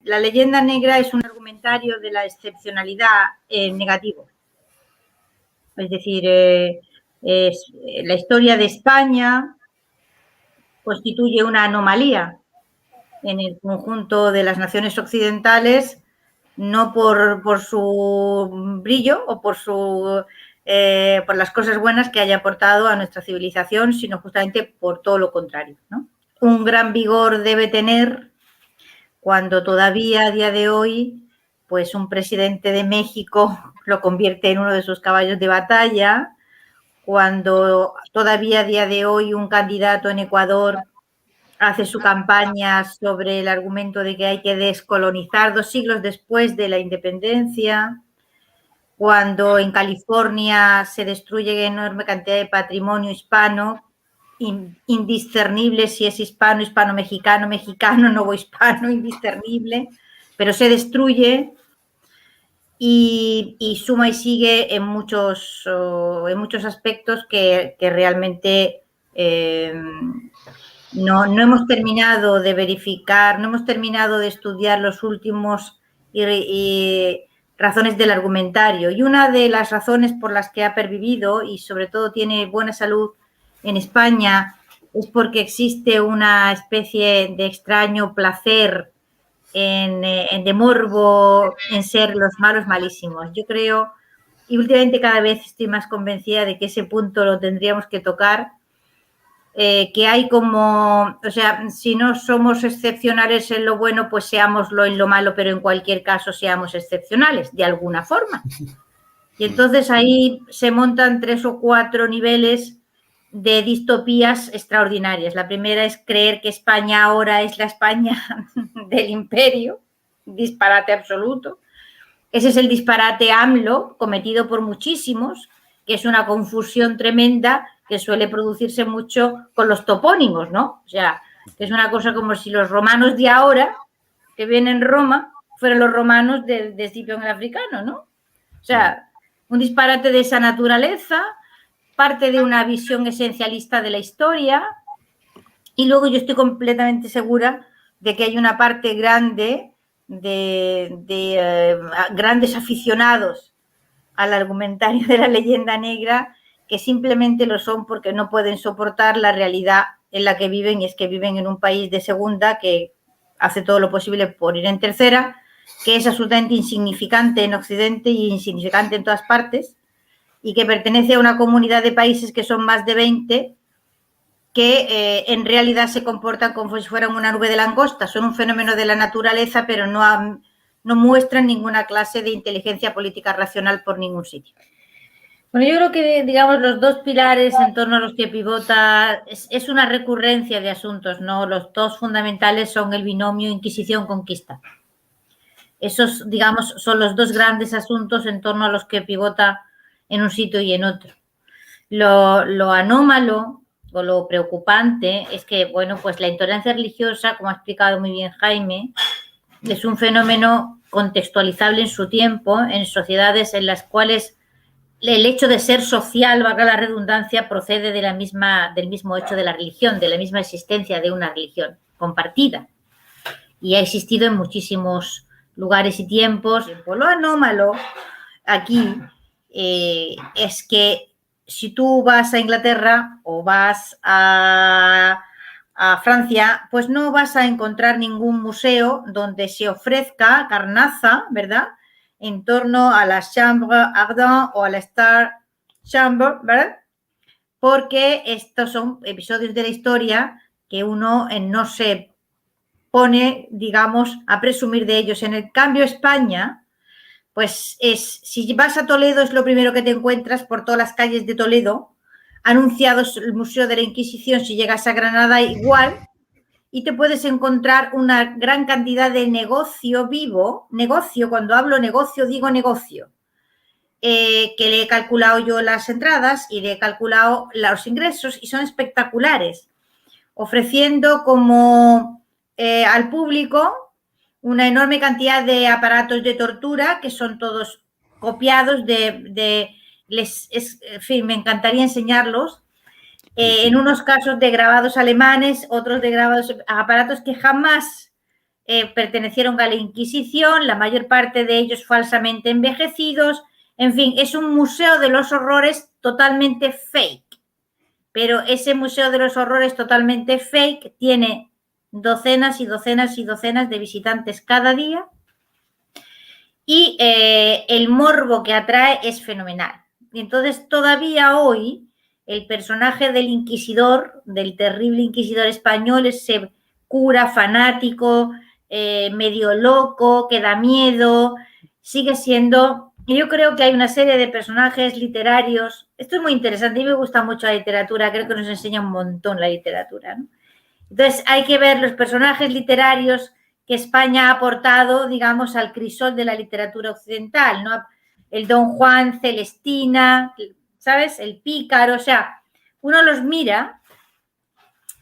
La leyenda negra es un argumentario de la excepcionalidad negativo. Es decir, la historia de España constituye una anomalía en el conjunto de las naciones occidentales, no por su brillo o por las cosas buenas que haya aportado a nuestra civilización, sino justamente por todo lo contrario, ¿no? Un gran vigor debe tener cuando todavía a día de hoy, pues un presidente de México lo convierte en uno de sus caballos de batalla, cuando todavía a día de hoy un candidato en Ecuador hace su campaña sobre el argumento de que hay que descolonizar 2 siglos después de la independencia, cuando en California se destruye enorme cantidad de patrimonio hispano, indiscernible si es hispano, hispano-mexicano, mexicano, novohispano, indiscernible, pero se destruye y suma y sigue en muchos aspectos que realmente no hemos terminado de verificar, no hemos terminado de estudiar los últimos razones del argumentario. Y una de las razones por las que ha pervivido y sobre todo tiene buena salud en España es porque existe una especie de extraño placer de morbo en ser los malos malísimos. Yo creo, y últimamente cada vez estoy más convencida de que ese punto lo tendríamos que tocar, que hay como, o sea, si no somos excepcionales en lo bueno, pues seámoslo en lo malo, pero en cualquier caso seamos excepcionales, de alguna forma. Y entonces ahí se montan 3 o 4 niveles de distopías extraordinarias. La primera es creer que España ahora es la España del imperio, disparate absoluto. Ese es el disparate AMLO, cometido por muchísimos, que es una confusión tremenda que suele producirse mucho con los topónimos, ¿no? O sea, que es una cosa como si los romanos de ahora, que vienen en Roma, fueran los romanos de Escipión el africano, ¿no? O sea, un disparate de esa naturaleza, parte de una visión esencialista de la historia, y luego yo estoy completamente segura de que hay una parte grande de grandes aficionados al argumentario de la leyenda negra que simplemente lo son porque no pueden soportar la realidad en la que viven, y es que viven en un país de segunda que hace todo lo posible por ir en tercera, que es absolutamente insignificante en Occidente y insignificante en todas partes, y que pertenece a una comunidad de países que son más de 20 que en realidad se comportan como si fueran una nube de langosta. Son un fenómeno de la naturaleza, pero no muestran ninguna clase de inteligencia política racional por ningún sitio. Bueno, yo creo que, digamos, los 2 pilares en torno a los que pivota es una recurrencia de asuntos, ¿no? Los 2 fundamentales son el binomio Inquisición-Conquista. Esos, digamos, son los 2 grandes asuntos en torno a los que pivota en un sitio y en otro. Lo anómalo o lo preocupante es que, bueno, pues la intolerancia religiosa, como ha explicado muy bien Jaime, es un fenómeno contextualizable en su tiempo, en sociedades en las cuales el hecho de ser social, valga la redundancia, procede del mismo hecho de la religión, de la misma existencia de una religión compartida. Y ha existido en muchísimos lugares y tiempos. Lo anómalo aquí es que si tú vas a Inglaterra o vas a Francia, pues no vas a encontrar ningún museo donde se ofrezca carnaza, ¿verdad?, en torno a la Chambre Ardente o a la Star Chamber, ¿verdad? Porque estos son episodios de la historia que uno no se pone, digamos, a presumir de ellos. En el cambio, España, pues si vas a Toledo es lo primero que te encuentras por todas las calles de Toledo, anunciados el Museo de la Inquisición. Si llegas a Granada igual, y te puedes encontrar una gran cantidad de negocio vivo, negocio, cuando hablo negocio digo negocio, que le he calculado yo las entradas y le he calculado los ingresos y son espectaculares, ofreciendo como al público una enorme cantidad de aparatos de tortura que son todos copiados en fin, me encantaría enseñarlos, en unos casos de grabados alemanes, otros de grabados, aparatos que jamás pertenecieron a la Inquisición, la mayor parte de ellos falsamente envejecidos. En fin, es un museo de los horrores totalmente fake. Pero ese museo de los horrores totalmente fake tiene docenas y docenas y docenas de visitantes cada día y el morbo que atrae es fenomenal. Y entonces todavía hoy el personaje del inquisidor, del terrible inquisidor español, ese cura fanático, medio loco, que da miedo, sigue siendo... Yo creo que hay una serie de personajes literarios. Esto es muy interesante, a mí me gusta mucho la literatura, creo que nos enseña un montón la literatura, ¿no? Entonces hay que ver los personajes literarios que España ha aportado, digamos, al crisol de la literatura occidental, ¿no? El Don Juan, Celestina, ¿sabes? El pícaro, o sea, uno los mira,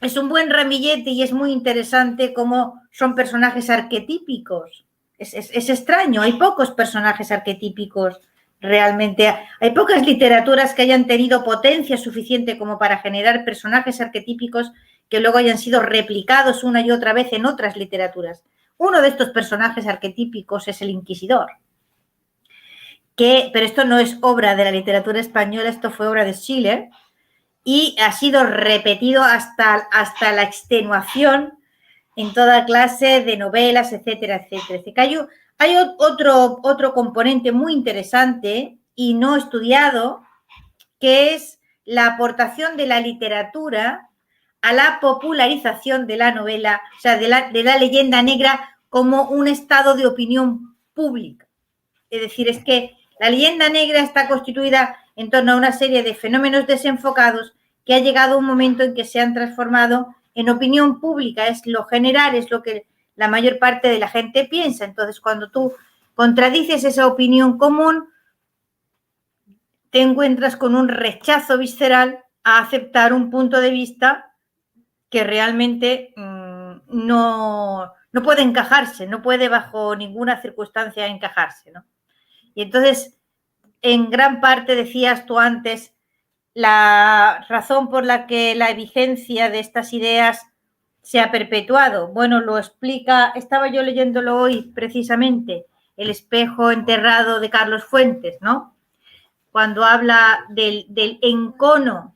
es un buen ramillete y es muy interesante cómo son personajes arquetípicos. Es extraño, hay pocos personajes arquetípicos realmente. Hay pocas literaturas que hayan tenido potencia suficiente como para generar personajes arquetípicos que luego hayan sido replicados una y otra vez en otras literaturas. Uno de estos personajes arquetípicos es el inquisidor. Pero esto no es obra de la literatura española, esto fue obra de Schiller y ha sido repetido hasta la extenuación en toda clase de novelas, etcétera, etcétera. Hay otro componente muy interesante y no estudiado, que es la aportación de la literatura a la popularización de la novela, o sea, de la leyenda negra como un estado de opinión pública. Es decir, es que la leyenda negra está constituida en torno a una serie de fenómenos desenfocados que ha llegado un momento en que se han transformado en opinión pública, es lo general, es lo que la mayor parte de la gente piensa. Entonces, cuando tú contradices esa opinión común, te encuentras con un rechazo visceral a aceptar un punto de vista que realmente no puede encajarse, no puede bajo ninguna circunstancia encajarse, ¿no? Y entonces, en gran parte, decías tú antes, la razón por la que la vigencia de estas ideas se ha perpetuado. Bueno, lo explica, estaba yo leyéndolo hoy precisamente, El espejo enterrado de Carlos Fuentes, ¿no? Cuando habla del encono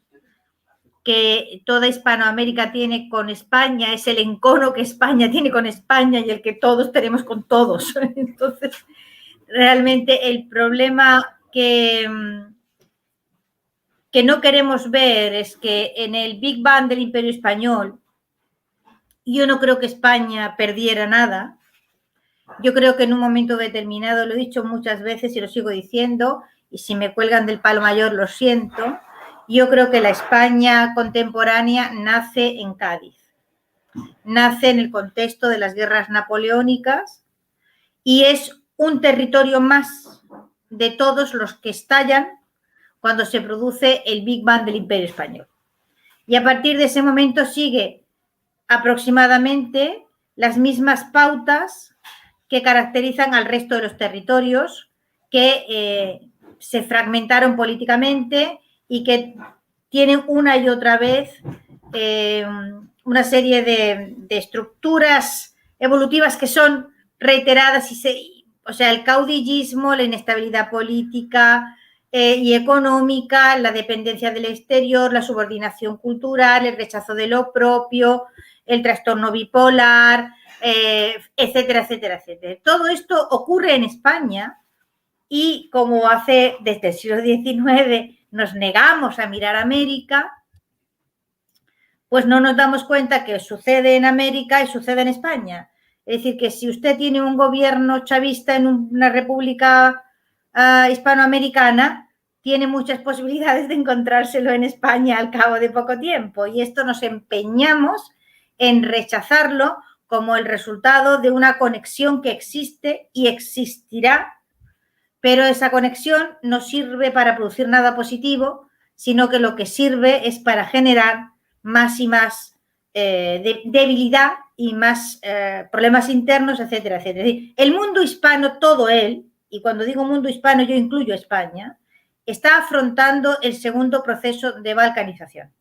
que toda Hispanoamérica tiene con España, es el encono que España tiene con España y el que todos tenemos con todos. Entonces, realmente el problema que no queremos ver es que en el Big Bang del Imperio Español, yo no creo que España perdiera nada. Yo creo que en un momento determinado, lo he dicho muchas veces y lo sigo diciendo, y si me cuelgan del palo mayor lo siento, yo creo que la España contemporánea nace en Cádiz. Nace en el contexto de las guerras napoleónicas y es un territorio más de todos los que estallan cuando se produce el Big Bang del Imperio Español. Y a partir de ese momento sigue aproximadamente las mismas pautas que caracterizan al resto de los territorios que se fragmentaron políticamente y que tienen una y otra vez una serie de estructuras evolutivas que son reiteradas o sea, el caudillismo, la inestabilidad política y económica, la dependencia del exterior, la subordinación cultural, el rechazo de lo propio, el trastorno bipolar, etcétera, etcétera, etcétera. Todo esto ocurre en España y como desde el siglo XIX nos negamos a mirar a América, pues no nos damos cuenta que sucede en América y sucede en España. Es decir, que si usted tiene un gobierno chavista en una república hispanoamericana, tiene muchas posibilidades de encontrárselo en España al cabo de poco tiempo. Y esto nos empeñamos en rechazarlo como el resultado de una conexión que existe y existirá, pero esa conexión no sirve para producir nada positivo, sino que lo que sirve es para generar más y más debilidad y más problemas internos, etcétera, etcétera. Es decir, el mundo hispano, todo él, y cuando digo mundo hispano yo incluyo España, está afrontando el segundo proceso de balcanización.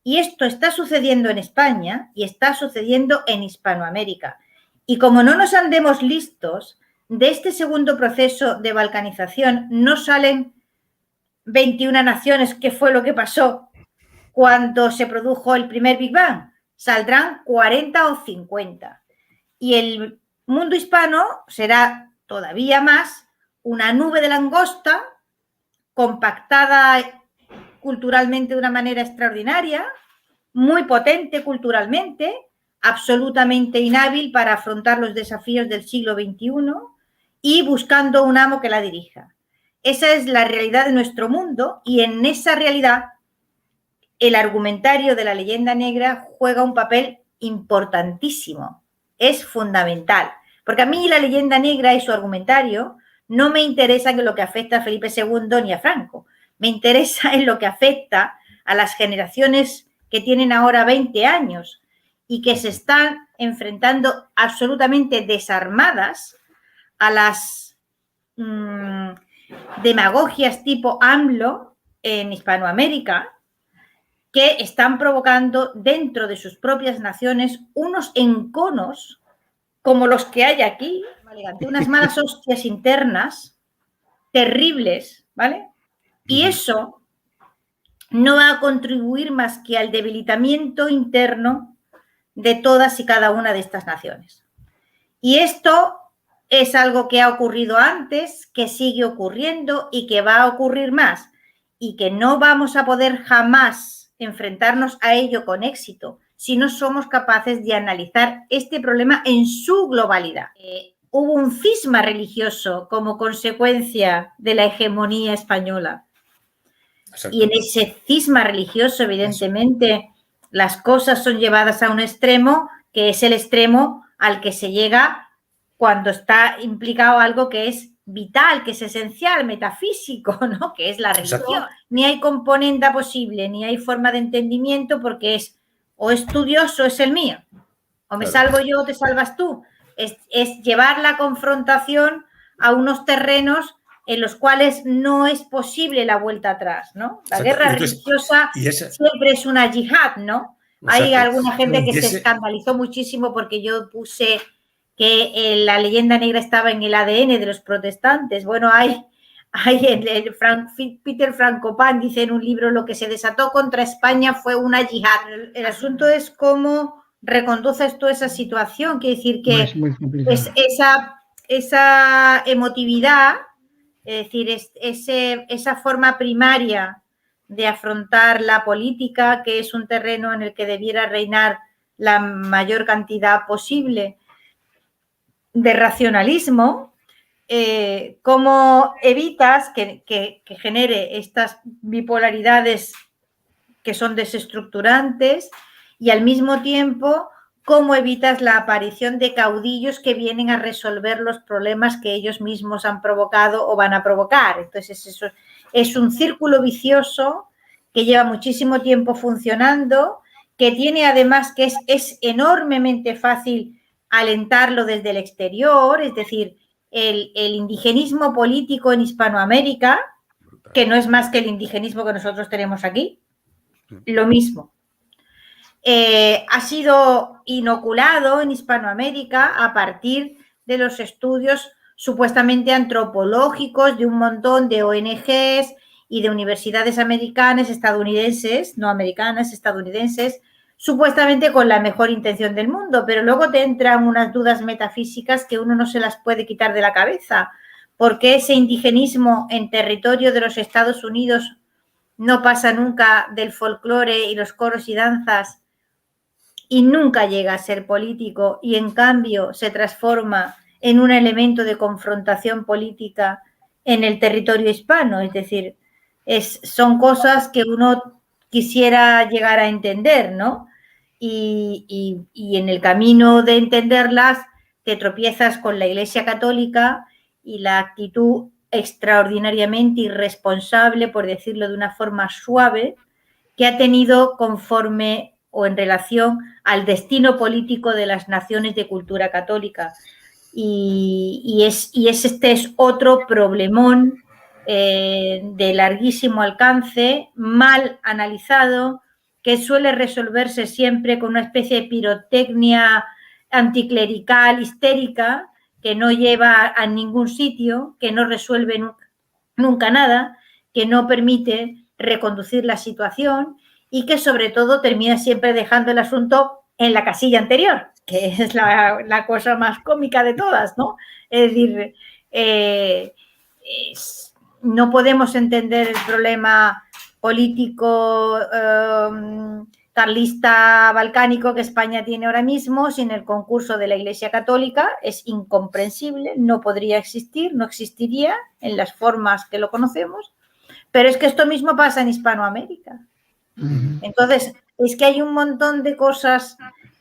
Y esto está sucediendo en España y está sucediendo en Hispanoamérica. Y como no nos andemos listos, de este segundo proceso de balcanización no salen 21 naciones, que fue lo que pasó cuando se produjo el primer Big Bang. Saldrán 40 o 50. Y el mundo hispano será todavía más una nube de langosta compactada culturalmente de una manera extraordinaria, muy potente culturalmente, absolutamente inhábil para afrontar los desafíos del siglo XXI y buscando un amo que la dirija. Esa es la realidad de nuestro mundo y en esa realidad el argumentario de la leyenda negra juega un papel importantísimo, es fundamental, porque a mí la leyenda negra y su argumentario no me interesa en lo que afecta a Felipe II ni a Franco, me interesa en lo que afecta a las generaciones que tienen ahora 20 años y que se están enfrentando absolutamente desarmadas a las demagogias tipo AMLO en Hispanoamérica, que están provocando dentro de sus propias naciones unos enconos como los que hay aquí, unas malas hostias internas terribles, ¿vale? Y eso no va a contribuir más que al debilitamiento interno de todas y cada una de estas naciones. Y esto es algo que ha ocurrido antes, que sigue ocurriendo y que va a ocurrir más, y que no vamos a poder jamás enfrentarnos a ello con éxito si no somos capaces de analizar este problema en su globalidad. Hubo un cisma religioso como consecuencia de la hegemonía española. Exacto. Y en ese cisma religioso, evidentemente, las cosas son llevadas a un extremo, que es el extremo al que se llega cuando está implicado algo que es vital, que es esencial, metafísico, ¿no? Que es la religión. Exacto. Ni hay componente posible, ni hay forma de entendimiento, porque es o es tu Dios o es el mío. O me salvo yo o te salvas tú. Es llevar la confrontación a unos terrenos en los cuales no es posible la vuelta atrás, ¿no? La guerra religiosa siempre es una yihad, ¿no? Hay alguna gente que se escandalizó muchísimo porque yo puse que la leyenda negra estaba en el ADN de los protestantes. Bueno, Peter Frankopan dice en un libro: lo que se desató contra España fue una yihad. El asunto es cómo reconduces tú esa situación, quiere decir que es esa emotividad, es decir, esa forma primaria de afrontar la política, que es un terreno en el que debiera reinar la mayor cantidad posible de racionalismo, cómo evitas que genere estas bipolaridades que son desestructurantes y al mismo tiempo cómo evitas la aparición de caudillos que vienen a resolver los problemas que ellos mismos han provocado o van a provocar. Entonces, eso es un círculo vicioso que lleva muchísimo tiempo funcionando, que tiene además que es enormemente fácil alentarlo desde el exterior, es decir, el indigenismo político en Hispanoamérica, que no es más que el indigenismo que nosotros tenemos aquí, lo mismo. Ha sido inoculado en Hispanoamérica a partir de los estudios supuestamente antropológicos de un montón de ONGs y de universidades americanas, estadounidenses, no americanas, estadounidenses, supuestamente con la mejor intención del mundo, pero luego te entran unas dudas metafísicas que uno no se las puede quitar de la cabeza, porque ese indigenismo en territorio de los Estados Unidos no pasa nunca del folclore y los coros y danzas y nunca llega a ser político, y en cambio se transforma en un elemento de confrontación política en el territorio hispano. Es decir, son cosas que uno quisiera llegar a entender, ¿no? Y en el camino de entenderlas te tropiezas con la Iglesia Católica y la actitud extraordinariamente irresponsable, por decirlo de una forma suave, que ha tenido conforme o en relación al destino político de las naciones de cultura católica. Este es otro problemón de larguísimo alcance, mal analizado, que suele resolverse siempre con una especie de pirotecnia anticlerical, histérica, que no lleva a ningún sitio, que no resuelve nunca nada, que no permite reconducir la situación y que sobre todo termina siempre dejando el asunto en la casilla anterior, que es la cosa más cómica de todas, ¿no? Es decir, no podemos entender el problema político carlista balcánico que España tiene ahora mismo sin el concurso de la Iglesia Católica. Es incomprensible, no podría existir, no existiría en las formas que lo conocemos, pero es que esto mismo pasa en Hispanoamérica. Entonces, es que hay un montón de cosas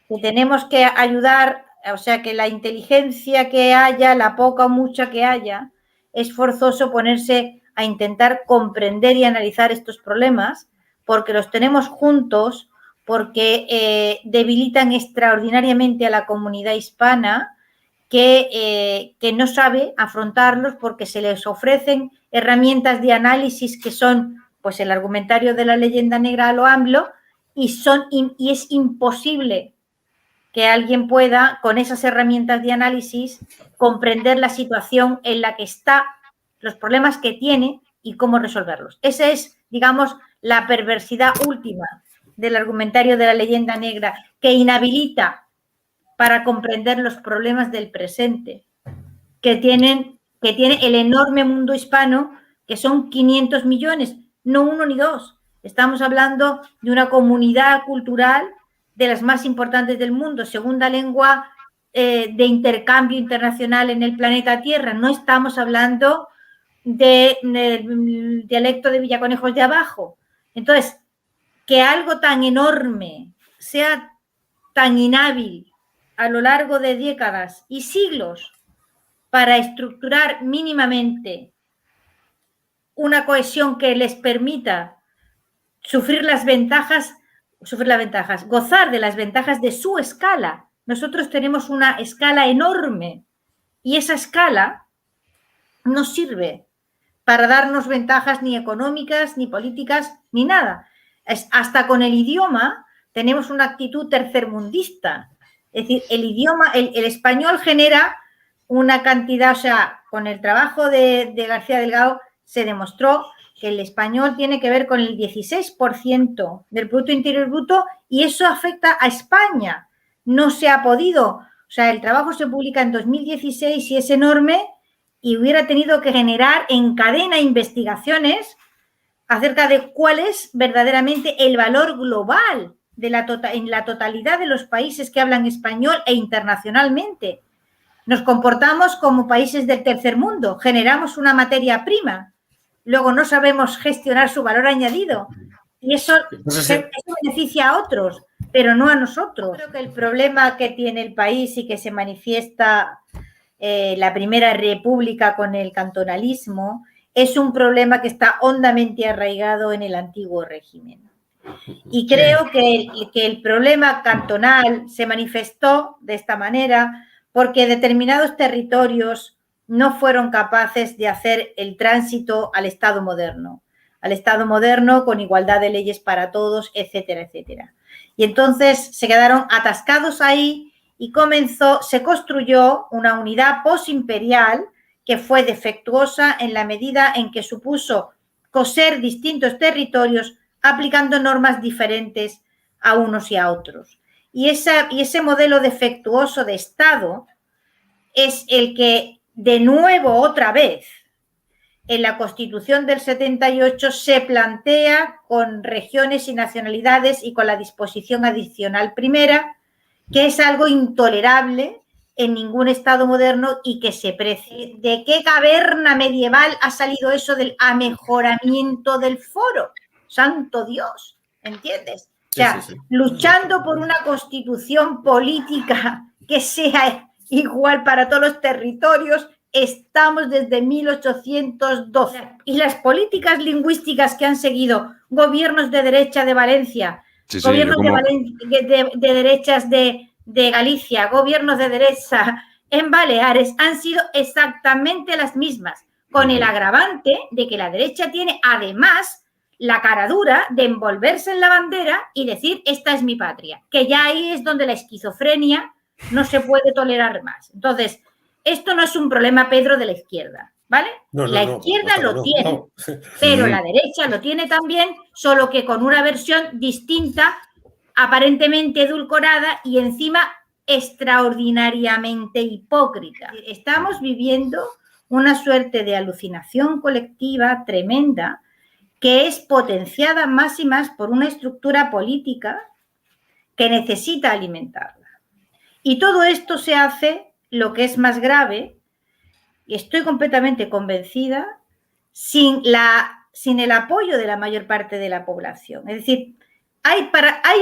que tenemos que ayudar, o sea, que la inteligencia que haya, la poca o mucha que haya, es forzoso ponerse a intentar comprender y analizar estos problemas, porque los tenemos juntos, porque debilitan extraordinariamente a la comunidad hispana que no sabe afrontarlos porque se les ofrecen herramientas de análisis que son pues el argumentario de la leyenda negra a lo AMLO y es imposible que alguien pueda, con esas herramientas de análisis, comprender la situación en la que está, los problemas que tiene y cómo resolverlos. Esa es, digamos, la perversidad última del argumentario de la leyenda negra, que inhabilita para comprender los problemas del presente, que tiene el enorme mundo hispano, que son 500 millones, no uno ni dos. Estamos hablando de una comunidad cultural de las más importantes del mundo, segunda lengua de intercambio internacional en el planeta Tierra. No estamos hablando del dialecto de Villaconejos de abajo. Entonces, que algo tan enorme sea tan inhábil a lo largo de décadas y siglos para estructurar mínimamente una cohesión que les permita gozar de las ventajas de su escala. Nosotros tenemos una escala enorme y esa escala no sirve para darnos ventajas ni económicas, ni políticas, ni nada. Hasta con el idioma tenemos una actitud tercermundista. Es decir, el idioma, el español genera una cantidad, o sea, con el trabajo de García Delgado se demostró que el español tiene que ver con el 16% del Producto Interior Bruto y eso afecta a España. No se ha podido, o sea, el trabajo se publica en 2016 y es enorme y hubiera tenido que generar en cadena investigaciones acerca de cuál es verdaderamente el valor global en la totalidad de los países que hablan español e internacionalmente. Nos comportamos como países del tercer mundo, generamos una materia prima, luego no sabemos gestionar su valor añadido y eso beneficia a otros, pero no a nosotros. Creo que el problema que tiene el país y que se manifiesta la Primera República con el cantonalismo es un problema que está hondamente arraigado en el antiguo régimen. Y creo que el problema cantonal se manifestó de esta manera porque determinados territorios no fueron capaces de hacer el tránsito al Estado moderno con igualdad de leyes para todos, etcétera, etcétera. Y entonces se quedaron atascados ahí y se construyó una unidad posimperial que fue defectuosa en la medida en que supuso coser distintos territorios aplicando normas diferentes a unos y a otros. Y ese modelo defectuoso de Estado es el que, de nuevo, otra vez, en la Constitución del 78 se plantea con regiones y nacionalidades y con la disposición adicional primera, que es algo intolerable en ningún Estado moderno y que se precie. ¿De qué caverna medieval ha salido eso del amejoramiento del foro? ¡Santo Dios! ¿Entiendes? O sea, luchando por una constitución política que sea igual para todos los territorios, estamos desde 1812. Y las políticas lingüísticas que han seguido gobiernos de derecha de Valencia, gobiernos de derechas de Galicia, gobiernos de derecha en Baleares, han sido exactamente las mismas, con el agravante de que la derecha tiene además la cara dura de envolverse en la bandera y decir esta es mi patria, que ya ahí es donde la esquizofrenia no se puede tolerar más. Entonces, esto no es un problema, Pedro, de la izquierda, ¿vale? La izquierda lo tiene, pero la derecha lo tiene también, solo que con una versión distinta, aparentemente edulcorada y encima extraordinariamente hipócrita. Estamos viviendo una suerte de alucinación colectiva tremenda que es potenciada más y más por una estructura política que necesita alimentarla. Y todo esto se hace, lo que es más grave, y estoy completamente convencida, sin el apoyo de la mayor parte de la población. Es decir, hay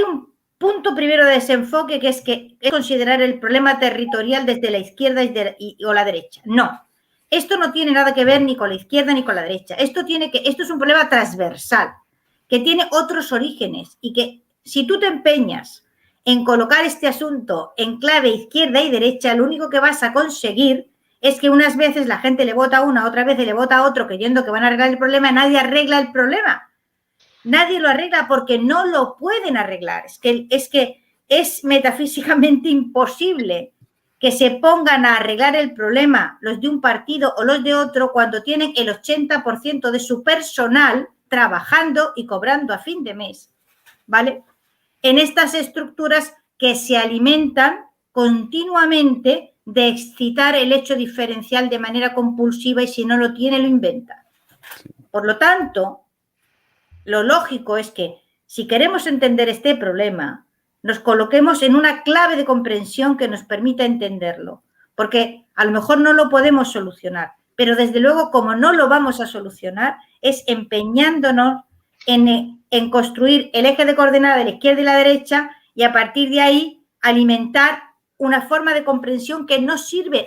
un punto primero de desenfoque que es considerar el problema territorial desde la izquierda o la derecha. No, esto no tiene nada que ver ni con la izquierda ni con la derecha. Esto es un problema transversal, que tiene otros orígenes y que si tú te empeñas en colocar este asunto en clave izquierda y derecha, lo único que vas a conseguir es que unas veces la gente le vota a una, otras veces le vota a otro creyendo que van a arreglar el problema. Nadie arregla el problema. Nadie lo arregla porque no lo pueden arreglar. Es que es metafísicamente imposible que se pongan a arreglar el problema los de un partido o los de otro cuando tienen el 80% de su personal trabajando y cobrando a fin de mes, ¿vale? En estas estructuras que se alimentan continuamente de excitar el hecho diferencial de manera compulsiva y si no lo tiene, lo inventa. Por lo tanto, lo lógico es que si queremos entender este problema, nos coloquemos en una clave de comprensión que nos permita entenderlo, porque a lo mejor no lo podemos solucionar, pero desde luego como no lo vamos a solucionar es empeñándonos en construir el eje de coordenada de la izquierda y la derecha y a partir de ahí alimentar una forma de comprensión que no sirve.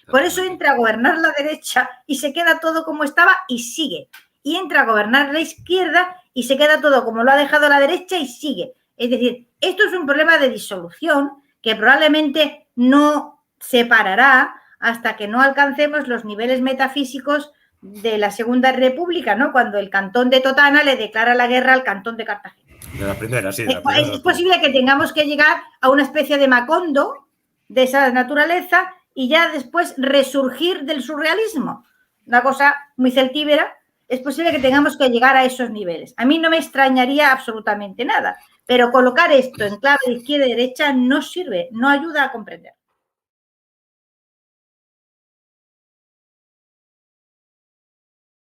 Por eso entra a gobernar la derecha y se queda todo como estaba y sigue. Y entra a gobernar la izquierda y se queda todo como lo ha dejado la derecha y sigue. Es decir, esto es un problema de disolución que probablemente no se parará hasta que no alcancemos los niveles metafísicos de la Segunda República, ¿no? Cuando el cantón de Totana le declara la guerra al cantón de Cartagena. De la primera, sí. Es posible que tengamos que llegar a una especie de Macondo de esa naturaleza y ya después resurgir del surrealismo. Una cosa muy celtíbera. Es posible que tengamos que llegar a esos niveles. A mí no me extrañaría absolutamente nada, pero colocar esto en clave de izquierda y derecha no sirve, no ayuda a comprender.